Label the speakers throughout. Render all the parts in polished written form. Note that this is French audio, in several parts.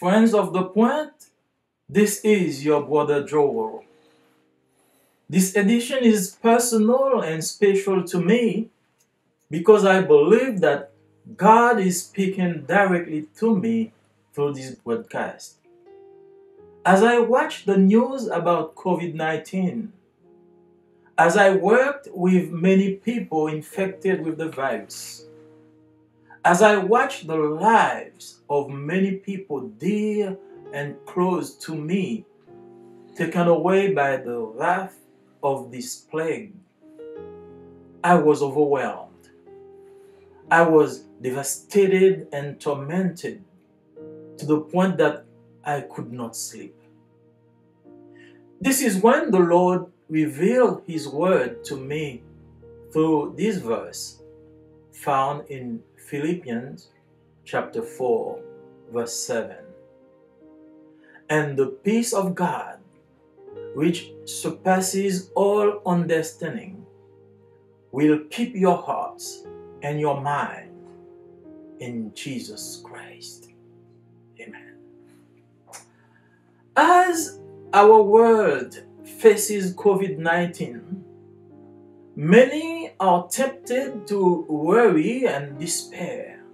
Speaker 1: Friends of the Point, this is your brother Joel. This edition is personal and special to me because I believe that God is speaking directly to me through this broadcast. As I watched the news about COVID-19, as I worked with many people infected with the virus, as I watched the lives of many people dear and close to me taken away by the wrath of this plague, I was overwhelmed. I was devastated and tormented to the point that I could not sleep. This is when the Lord revealed His word to me through this verse found in Philippians chapter 4, verse 7. And the peace of God, which surpasses all understanding, will keep your hearts and your mind in Jesus Christ. Amen. As our world faces COVID-19, many are tempted to worry and despair.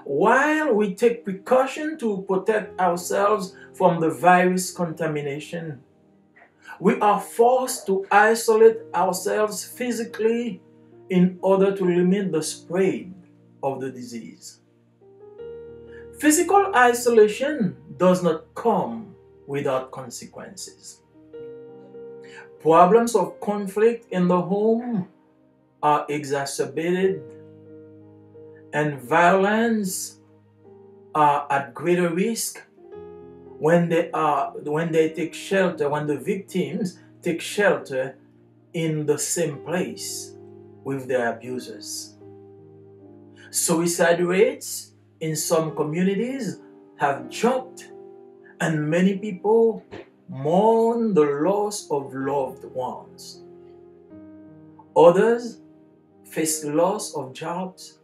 Speaker 1: While we take precaution to protect ourselves from the virus contamination, we are forced to isolate ourselves physically in order to limit the spread of the disease. Physical isolation does not come without consequences. Problems of conflict in the home are exacerbated, and violence are at greater risk when they take shelter, when the victims take shelter in the same place with their abusers. Suicide rates in some communities have jumped, and many people mourn the loss of loved ones. Others face loss of jobs,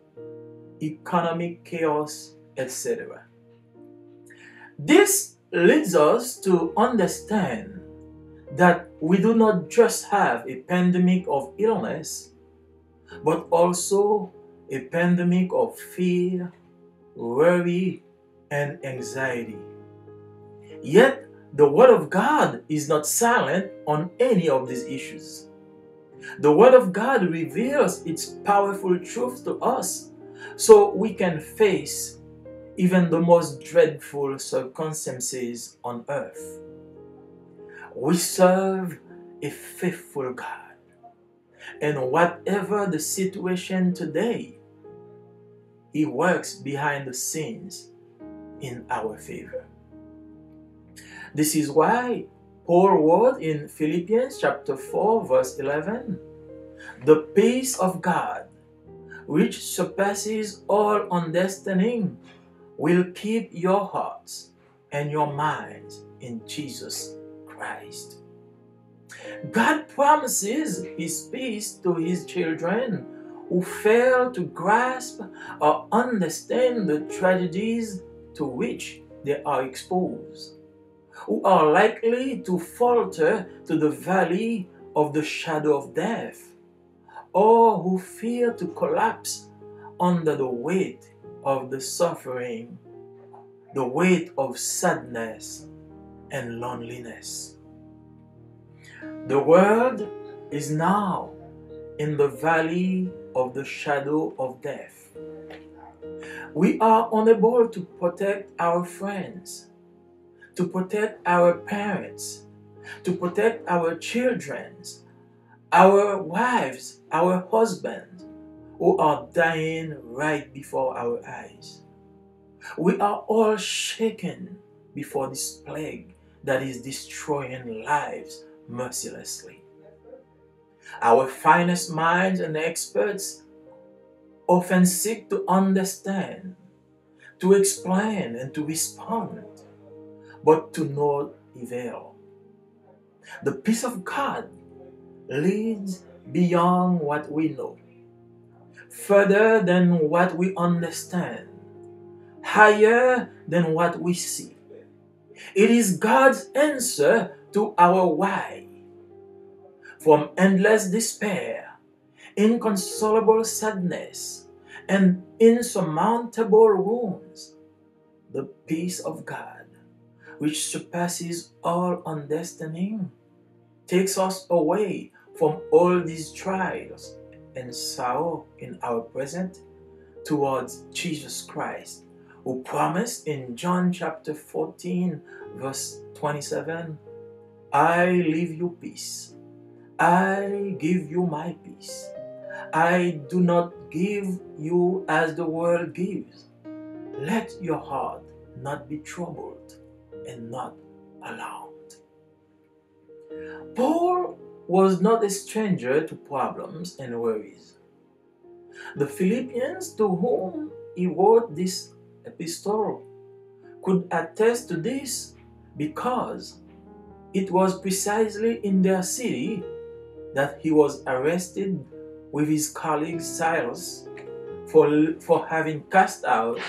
Speaker 1: economic chaos, etc. This leads us to understand that we do not just have a pandemic of illness, but also a pandemic of fear, worry, and anxiety. Yet, the Word of God is not silent on any of these issues. The Word of God reveals its powerful truth to us so we can face even the most dreadful circumstances on earth. We serve a faithful God, and whatever the situation today, He works behind the scenes in our favor. This is why Paul wrote in Philippians chapter 4, verse 11, "The peace of God, which surpasses all understanding, will keep your hearts and your minds in Jesus Christ." God promises His peace to His children who fail to grasp or understand the tragedies to which they are exposed, who are likely to falter to the valley of the shadow of death, or who fear to collapse under the weight of the suffering, the weight of sadness and loneliness. The world is now in the valley of the shadow of death. We are unable to protect our friends, to protect our parents, to protect our children, our wives, our husbands, who are dying right before our eyes. We are all shaken before this plague that is destroying lives mercilessly. Our finest minds and experts often seek to understand, to explain, and to respond, but to no avail. The peace of God leads beyond what we know, further than what we understand, higher than what we see. It is God's answer to our why. From endless despair, inconsolable sadness, and insurmountable wounds, the peace of God, which surpasses all understanding, takes us away from all these trials and sorrow in our present towards Jesus Christ, who promised in John chapter 14, verse 27, I leave you peace. I give you my peace. I do not give you as the world gives. Let your heart not be troubled and not alarmed. Paul was not a stranger to problems and worries. The Philippians to whom he wrote this epistle could attest to this because it was precisely in their city that he was arrested with his colleague Silas for having cast out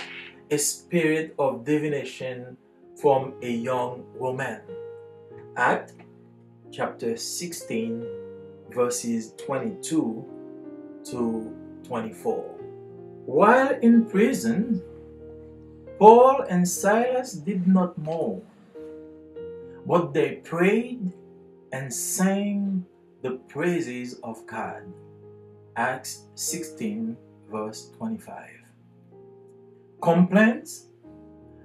Speaker 1: a spirit of divination from a young woman. Acts chapter 16 verses 22 to 24. While in prison, Paul and Silas did not mourn, but they prayed and sang the praises of God. Acts 16 verse 25. Complaints,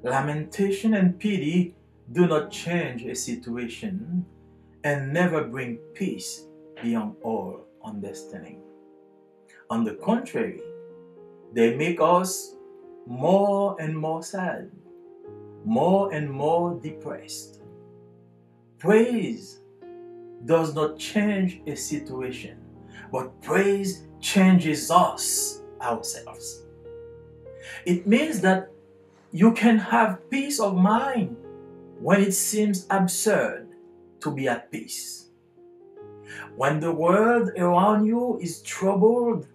Speaker 1: lamentation, and pity do not change a situation and never bring peace beyond all understanding. On the contrary, they make us more and more sad, more and more depressed. Praise does not change a situation, but praise changes us ourselves. It means that you can have peace of mind when it seems absurd to be at peace. When the world around you is troubled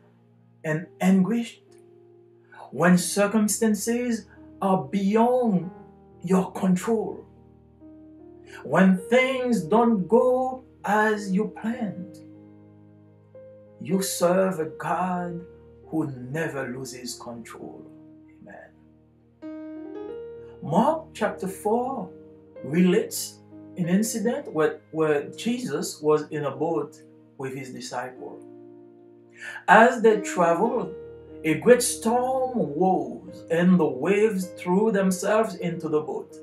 Speaker 1: and anguished, when circumstances are beyond your control, when things don't go as you planned, you serve a God who never loses control. Amen. Mark chapter 4 relates an incident where Jesus was in a boat with his disciples. As they traveled, a great storm rose and the waves threw themselves into the boat.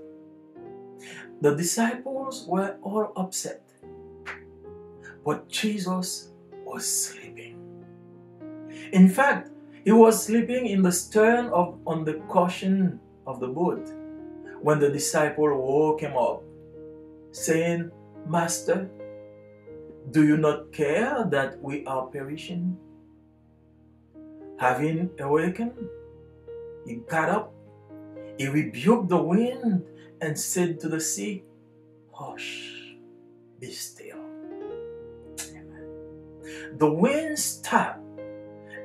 Speaker 1: The disciples were all upset, but Jesus was sleeping. In fact, he was sleeping in the stern on the cushion of the boat when the disciple woke him up, saying, Master, do you not care that we are perishing? Having awakened, he got up, he rebuked the wind and said to the sea, Hush, be still. Amen. The wind stopped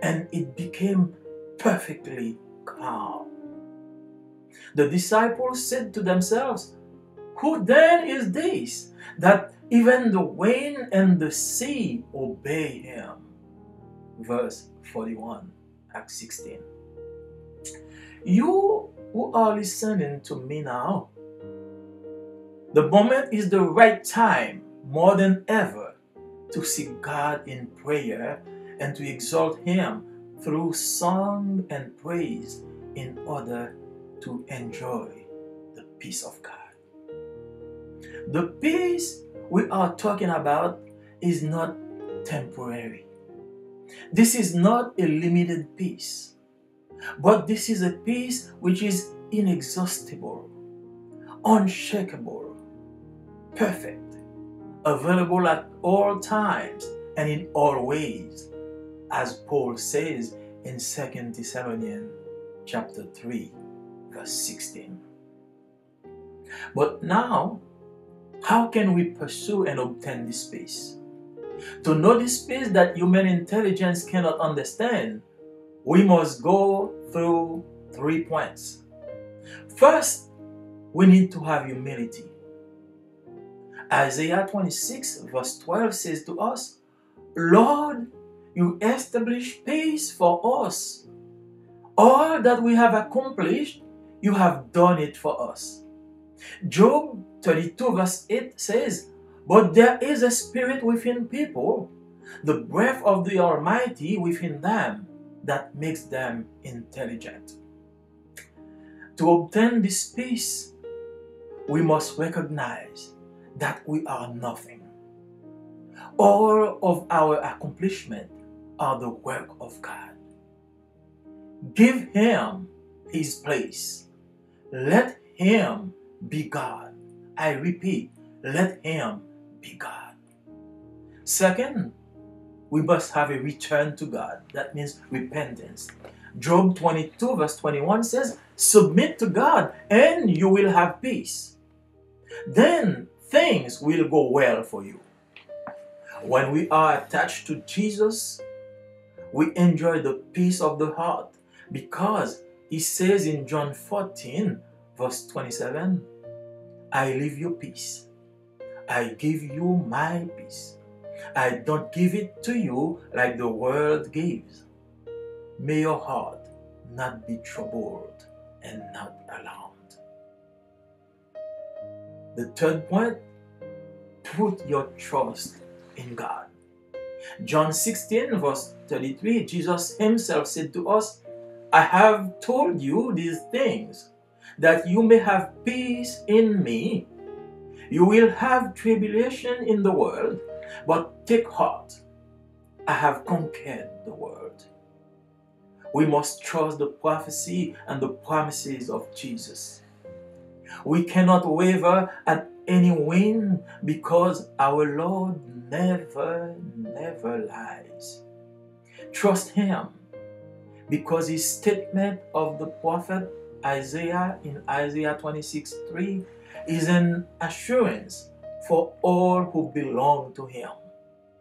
Speaker 1: and it became perfectly calm. The disciples said to themselves, Who then is this that even the wind and the sea obey him? Verse 41, Acts 16. You who are listening to me now, the moment is the right time more than ever to seek God in prayer and to exalt Him through song and praise in order to enjoy the peace of God. The peace we are talking about is not temporary. This is not a limited peace, but this is a peace which is inexhaustible, unshakable, perfect, available at all times and in all ways, as Paul says in 2 Thessalonians chapter 3, verse 16. But now, how can we pursue and obtain this peace? To know this peace that human intelligence cannot understand, we must go through 3 points. First, we need to have humility. Isaiah 26 verse 12 says to us, Lord, you establish peace for us. All that we have accomplished, you have done it for us. Job 32 verse 8 says, but there is a spirit within people, the breath of the Almighty within them, that makes them intelligent. To obtain this peace, we must recognize that we are nothing. All of our accomplishments are the work of God. Give Him His place. Let Him be God. I repeat, let Him be God. Second, we must have a return to God. That means repentance. Job 22 verse 21 says, submit to God and you will have peace. Then things will go well for you. When we are attached to Jesus, we enjoy the peace of the heart, because He says in John 14 verse 27, I leave you peace. I give you my peace. I don't give it to you like the world gives. May your heart not be troubled and not alarmed. The third point, put your trust in God. John 16 verse 33, Jesus Himself said to us, I have told you these things that you may have peace in me. You will have tribulation in the world, but take heart, I have conquered the world. We must trust the prophecy and the promises of Jesus. We cannot waver at any wind, because our Lord never lies. Trust Him, because His statement of the prophet Isaiah in Isaiah 26:3 is an assurance for all who belong to Him.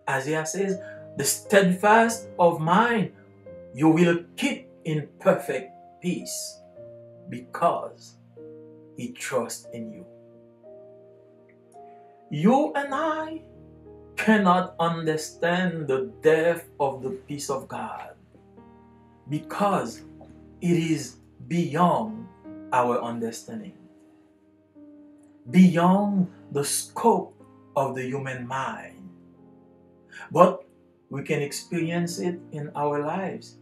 Speaker 1: Isaiah says, the steadfast of mind you will keep in perfect peace, because he trusts in you. You and I cannot understand the depth of the peace of God, because it is beyond our understanding, beyond the scope of the human mind. But we can experience it in our lives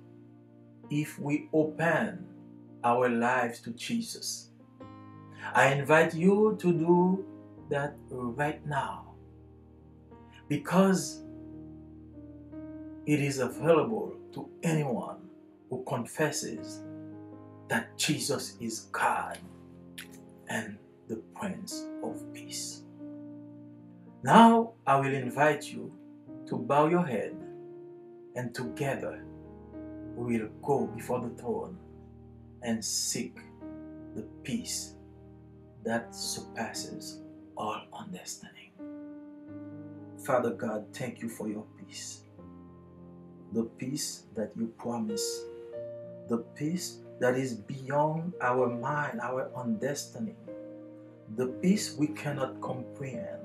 Speaker 1: if we open our lives to Jesus. I invite you to do that right now, because it is available to anyone who confesses that Jesus is God and the Prince of Peace. Now I will invite you to bow your head, and together we will go before the throne and seek the peace that surpasses all understanding. Father God, thank you for your peace. The peace that you promise. The peace that is beyond our mind, our understanding. The peace we cannot comprehend,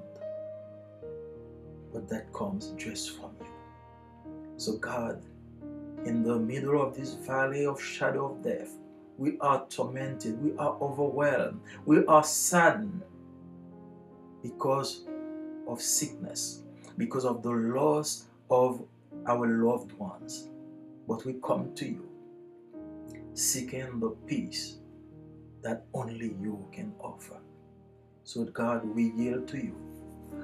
Speaker 1: but that comes just from you. So God, in the middle of this valley of shadow of death, we are tormented, we are overwhelmed, we are saddened because of sickness, because of the loss of our loved ones. But we come to you seeking the peace that only you can offer. So God, we yield to you.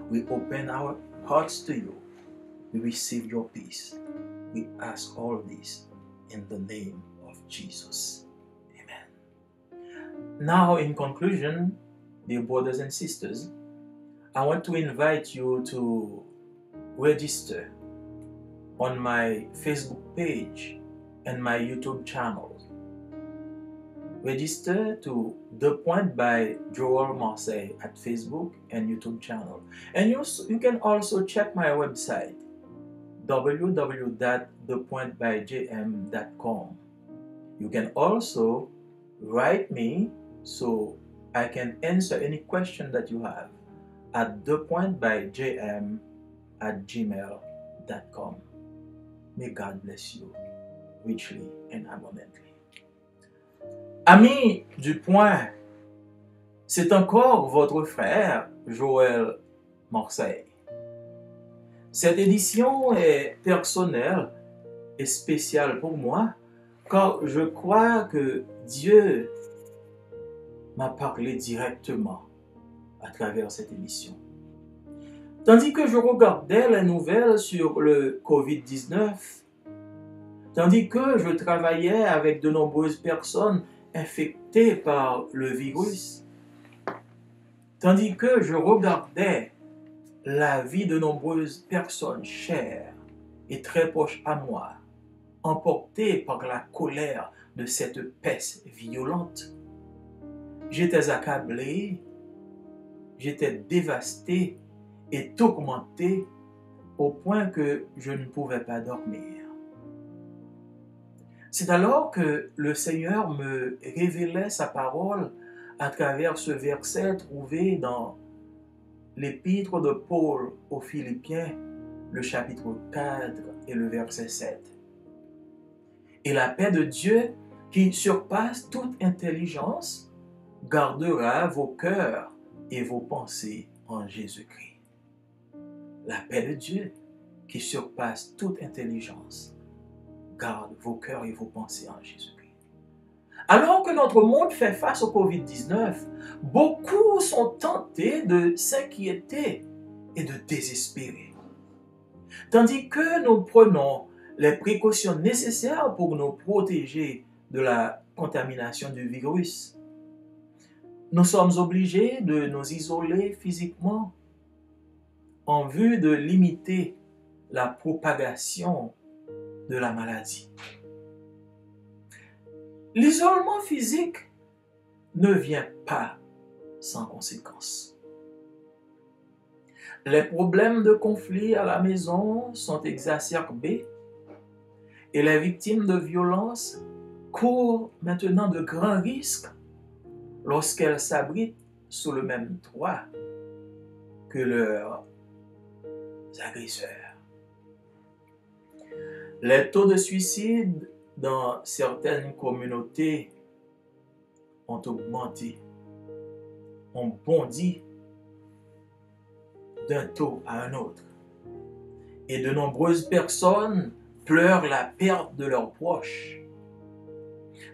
Speaker 1: We open our hearts to you. We receive your peace. We ask all this in the name of Jesus. Amen. Now, in conclusion, dear brothers and sisters, I want to invite you to register on my Facebook page and my YouTube channel. Register to The Point by Joel Marseille at Facebook and YouTube channel. And you can also check my website, www.thepointbygm.com. You can also write me so I can answer any question that you have at thepointbygm@gmail.com. May God bless you richly and abundantly. Amis du Point, c'est encore votre frère Joël Marseille. Cette édition est personnelle et spéciale pour moi car je crois que Dieu m'a parlé directement à travers cette émission. Tandis que je regardais les nouvelles sur le COVID-19, tandis que je travaillais avec de nombreuses personnes infectées par le virus, tandis que je regardais la vie de nombreuses personnes chères et très proches à moi, emportées par la colère de cette peste violente, j'étais accablé, j'étais dévasté et tourmenté au point que je ne pouvais pas dormir. C'est alors que le Seigneur me révélait sa parole à travers ce verset trouvé dans l'épître de Paul aux Philippiens, le chapitre 4 et le verset 7. Et la paix de Dieu, qui surpasse toute intelligence, gardera vos cœurs et vos pensées en Jésus-Christ. La paix de Dieu, qui surpasse toute intelligence, garde vos cœurs et vos pensées en Jésus-Christ. Alors que notre monde fait face au COVID-19, beaucoup sont tentés de s'inquiéter et de désespérer. Tandis que nous prenons les précautions nécessaires pour nous protéger de la contamination du virus, nous sommes obligés de nous isoler physiquement en vue de limiter la propagation de la maladie. L'isolement physique ne vient pas sans conséquences. Les problèmes de conflit à la maison sont exacerbés et les victimes de violences courent maintenant de grands risques lorsqu'elles s'abritent sous le même toit que leurs agresseurs. Les taux de suicide dans certaines communautés ont augmenté, ont bondi d'un taux à un autre. Et de nombreuses personnes pleurent la perte de leurs proches.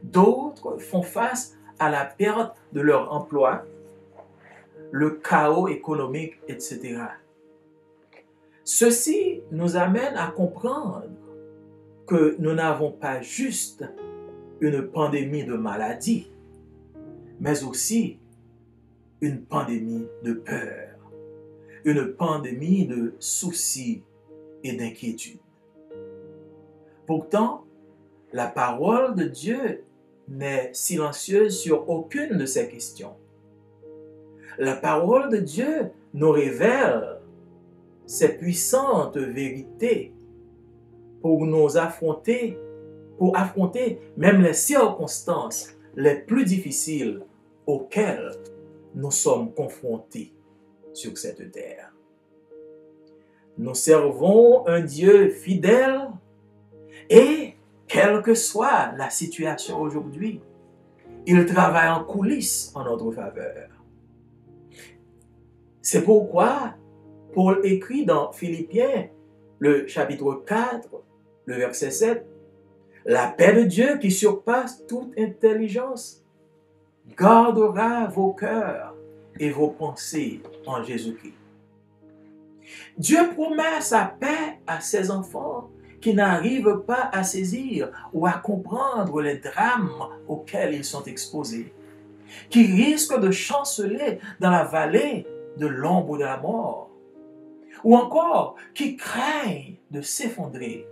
Speaker 1: D'autres font face à la perte de leur emploi, le chaos économique, etc. Ceci nous amène à comprendre que nous n'avons pas juste une pandémie de maladie, mais aussi une pandémie de peur, une pandémie de soucis et d'inquiétude. Pourtant, la parole de Dieu n'est silencieuse sur aucune de ces questions. La parole de Dieu nous révèle ces puissantes vérités pour affronter même les circonstances les plus difficiles auxquelles nous sommes confrontés sur cette terre. Nous servons un Dieu fidèle et, quelle que soit la situation aujourd'hui, il travaille en coulisses en notre faveur. C'est pourquoi Paul écrit dans Philippiens, le chapitre 4, le verset 7, « La paix de Dieu qui surpasse toute intelligence gardera vos cœurs et vos pensées en Jésus-Christ. » Dieu promet sa paix à ses enfants qui n'arrivent pas à saisir ou à comprendre les drames auxquels ils sont exposés, qui risquent de chanceler dans la vallée de l'ombre de la mort, ou encore qui craignent de s'effondrer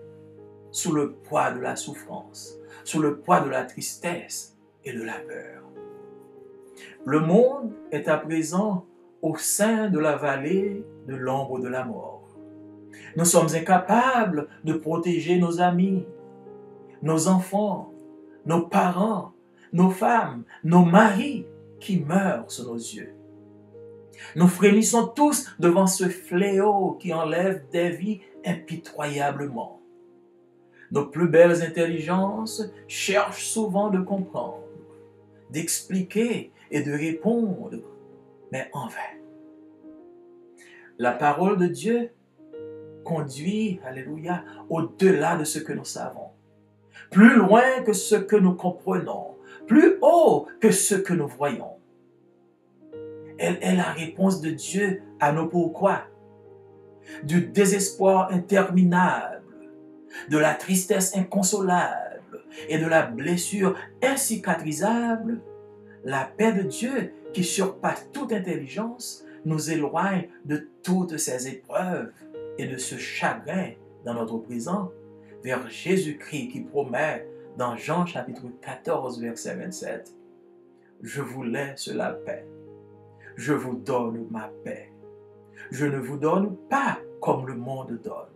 Speaker 1: sous le poids de la souffrance, sous le poids de la tristesse et de la peur. Le monde est à présent au sein de la vallée de l'ombre de la mort. Nous sommes incapables de protéger nos amis, nos enfants, nos parents, nos femmes, nos maris qui meurt sous nos yeux. Nous frémissons tous devant ce fléau qui enlève des vies impitoyablement. Nos plus belles intelligences cherchent souvent de comprendre, d'expliquer et de répondre, mais en vain. La parole de Dieu conduit, alléluia, au-delà de ce que nous savons, plus loin que ce que nous comprenons, plus haut que ce que nous voyons. Elle est la réponse de Dieu à nos pourquoi, du désespoir interminable, de la tristesse inconsolable et de la blessure incicatrisable. La paix de Dieu qui surpasse toute intelligence nous éloigne de toutes ces épreuves et de ce chagrin dans notre présent vers Jésus-Christ qui promet dans Jean chapitre 14 verset 27 « Je vous laisse la paix, je vous donne ma paix, je ne vous donne pas comme le monde donne,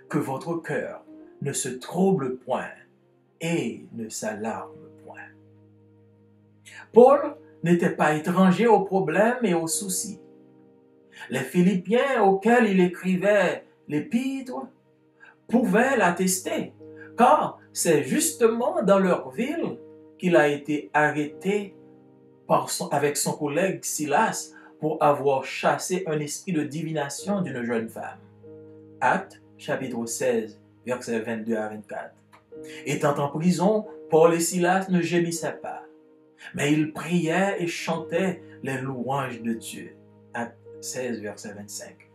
Speaker 1: que votre cœur ne se trouble point et ne s'alarme point. » Paul n'était pas étranger aux problèmes et aux soucis. Les Philippiens auxquels il écrivait l'épître pouvaient l'attester, car c'est justement dans leur ville qu'il a été arrêté avec son collègue Silas pour avoir chassé un esprit de divination d'une jeune femme. Actes, chapitre 16, versets 22 à 24. Étant en prison, Paul et Silas ne gémissaient pas, mais ils priaient et chantaient les louanges de Dieu. Actes 16, verset 25.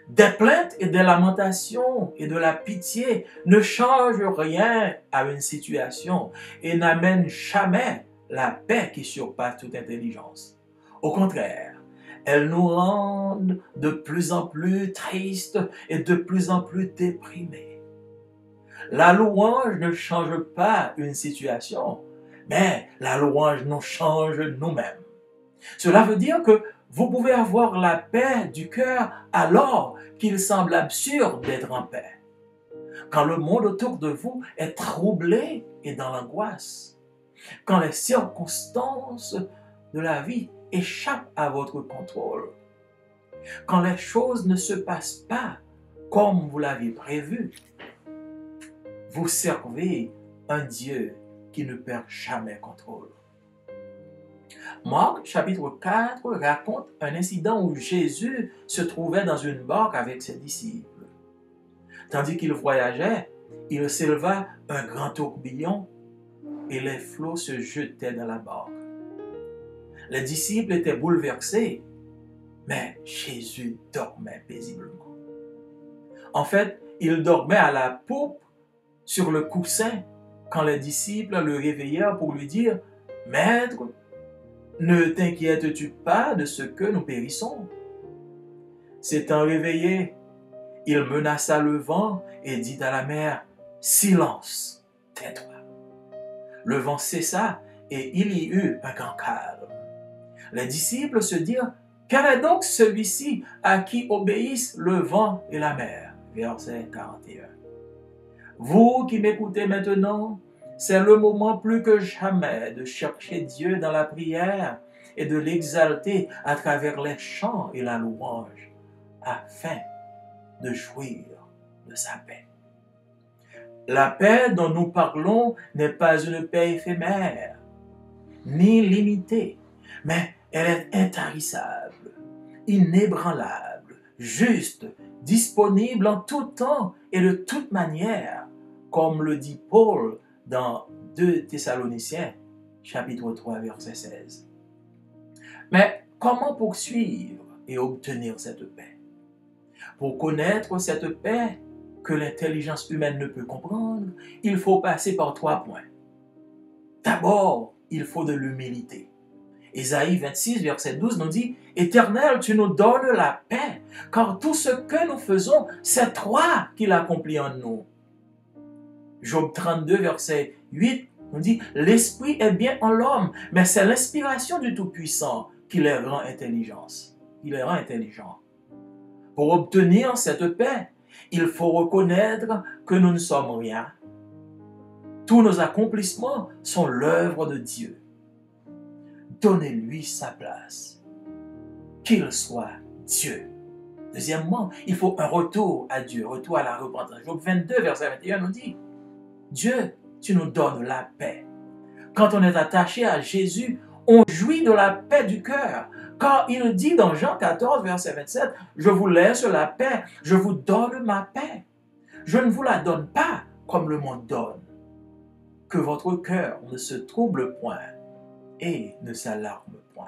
Speaker 1: Des plaintes et des lamentations et de la pitié ne changent rien à une situation et n'amènent jamais la paix qui surpasse toute intelligence. Au contraire, elles nous rendent de plus en plus tristes et de plus en plus déprimés. La louange ne change pas une situation, mais la louange nous change nous-mêmes. Cela veut dire que vous pouvez avoir la paix du cœur alors qu'il semble absurde d'être en paix. Quand le monde autour de vous est troublé et dans l'angoisse, quand les circonstances de la vie échappent à votre contrôle, quand les choses ne se passent pas comme vous l'aviez prévu, vous servez un Dieu qui ne perd jamais contrôle. Marc, chapitre 4, raconte un incident où Jésus se trouvait dans une barque avec ses disciples. Tandis qu'il voyageait, il s'éleva un grand tourbillon et les flots se jetaient dans la barque. Les disciples étaient bouleversés, mais Jésus dormait paisiblement. En fait, il dormait à la poupe sur le coussin quand les disciples le réveillèrent pour lui dire « Maître, ne t'inquiètes-tu pas de ce que nous périssons ?» S'étant réveillé, il menaça le vent et dit à la mer « Silence, tais-toi !» Le vent cessa et il y eut un grand calme. Les disciples se dirent « Quel est donc celui-ci à qui obéissent le vent et la mer ?» Verset 41. Vous qui m'écoutez maintenant, c'est le moment plus que jamais de chercher Dieu dans la prière et de l'exalter à travers les chants et la louange, afin de jouir de sa paix. La paix dont nous parlons n'est pas une paix éphémère, ni limitée, mais elle est intarissable, inébranlable, juste, disponible en tout temps et de toute manière, comme le dit Paul dans 2 Thessaloniciens, chapitre 3, verset 16. Mais comment poursuivre et obtenir cette paix? Pour connaître cette paix que l'intelligence humaine ne peut comprendre, il faut passer par 3 points. D'abord, il faut de l'humilité. Ésaïe 26, verset 12 nous dit « Éternel, tu nous donnes la paix, car tout ce que nous faisons, c'est toi qui l'accomplis en nous. » Job 32, verset 8 nous dit « L'esprit est bien en l'homme, mais c'est l'inspiration du Tout-Puissant qui les rend intelligents. » Il les rend intelligents. Pour obtenir cette paix, il faut reconnaître que nous ne sommes rien. Tous nos accomplissements sont l'œuvre de Dieu. donnez-lui sa place. Qu'il soit Dieu. Deuxièmement, il faut un retour à Dieu, retour à la repentance. Job 22, verset 21 nous dit, Dieu, tu nous donnes la paix. Quand on est attaché à Jésus, on jouit de la paix du cœur. Car il dit dans Jean 14, verset 27, je vous laisse la paix, je vous donne ma paix. Je ne vous la donne pas comme le monde donne. Que votre cœur ne se trouble point et ne s'alarme point.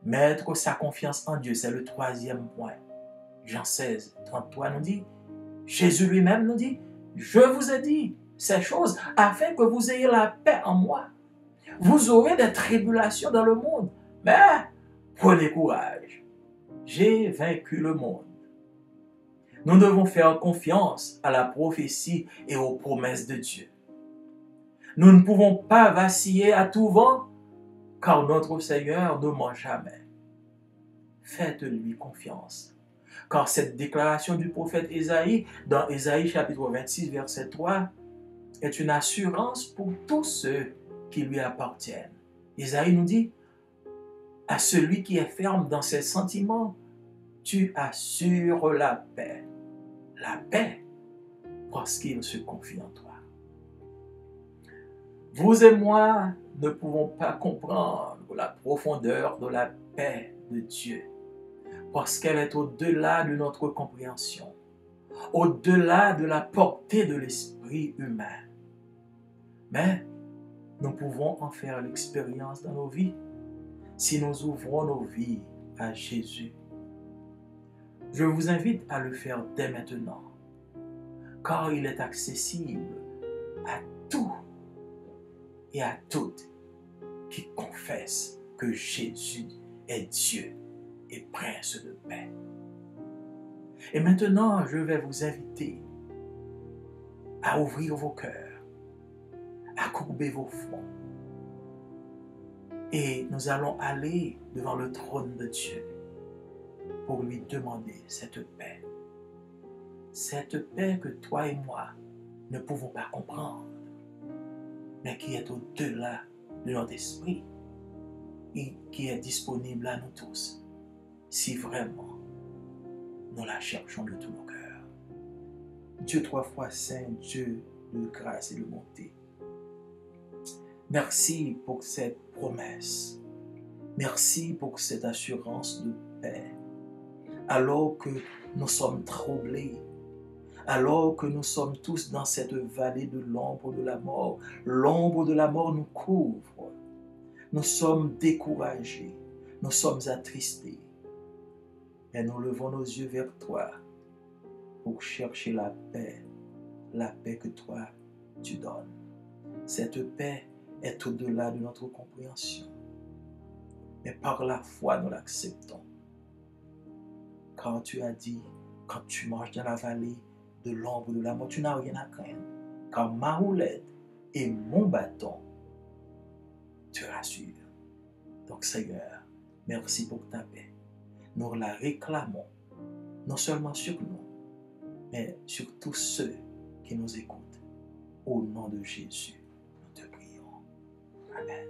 Speaker 1: Mettre sa confiance en Dieu, c'est le troisième point. Jean 16, 33 nous dit, Jésus lui-même nous dit, je vous ai dit ces choses afin que vous ayez la paix en moi. Vous aurez des tribulations dans le monde, mais prenez courage. J'ai vaincu le monde. Nous devons faire confiance à la prophétie et aux promesses de Dieu. Nous ne pouvons pas vaciller à tout vent, car notre Seigneur ne ment jamais. Faites-lui confiance. Car cette déclaration du prophète Ésaïe, dans Ésaïe chapitre 26, verset 3, est une assurance pour tous ceux qui lui appartiennent. Ésaïe nous dit, à celui qui est ferme dans ses sentiments, tu assures la paix. La paix, parce qu'il se confie en toi. Vous et moi ne pouvons pas comprendre la profondeur de la paix de Dieu, parce qu'elle est au-delà de notre compréhension, au-delà de la portée de l'esprit humain. Mais nous pouvons en faire l'expérience dans nos vies si nous ouvrons nos vies à Jésus. Je vous invite à le faire dès maintenant, car il est accessible à tout et à toutes qui confessent que Jésus est Dieu et Prince de paix. Et maintenant, je vais vous inviter à ouvrir vos cœurs, à courber vos fronts. Et nous allons aller devant le trône de Dieu pour lui demander cette paix. Cette paix que toi et moi ne pouvons pas comprendre, mais qui est au-delà de notre esprit et qui est disponible à nous tous, si vraiment nous la cherchons de tout nos cœurs. Dieu trois fois saint, Dieu de grâce et de bonté, merci pour cette promesse. Merci pour cette assurance de paix. Alors que nous sommes troublés, alors que nous sommes tous dans cette vallée de l'ombre de la mort nous couvre. Nous sommes découragés, nous sommes attristés. Et nous levons nos yeux vers toi pour chercher la paix que toi tu donnes. Cette paix est au-delà de notre compréhension. Mais par la foi, nous l'acceptons. Car tu as dit, quand tu marches dans la vallée de l'ombre de la mort, tu n'as rien à craindre. Car ma houlette et mon bâton te rassurent. Donc Seigneur, merci pour ta paix. Nous la réclamons, non seulement sur nous, mais sur tous ceux qui nous écoutent. Au nom de Jésus, nous te prions. Amen.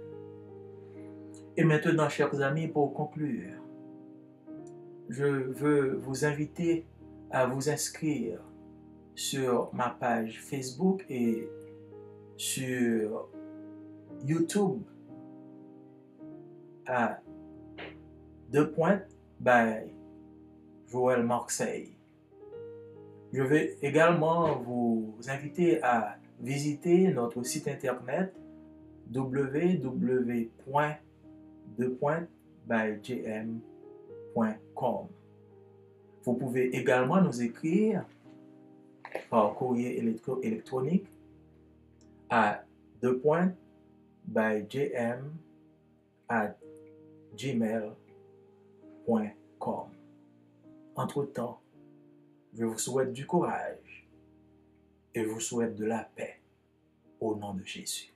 Speaker 1: Et maintenant, chers amis, pour conclure, je veux vous inviter à vous inscrire sur ma page Facebook et sur YouTube à 2 points by Joël Marseille. Je vais également vous inviter à visiter notre site internet www.2points.bygm.com. Vous pouvez également nous écrire par courrier électronique à 2points.bygm@gmail.com. Entre-temps, je vous souhaite du courage et je vous souhaite de la paix au nom de Jésus.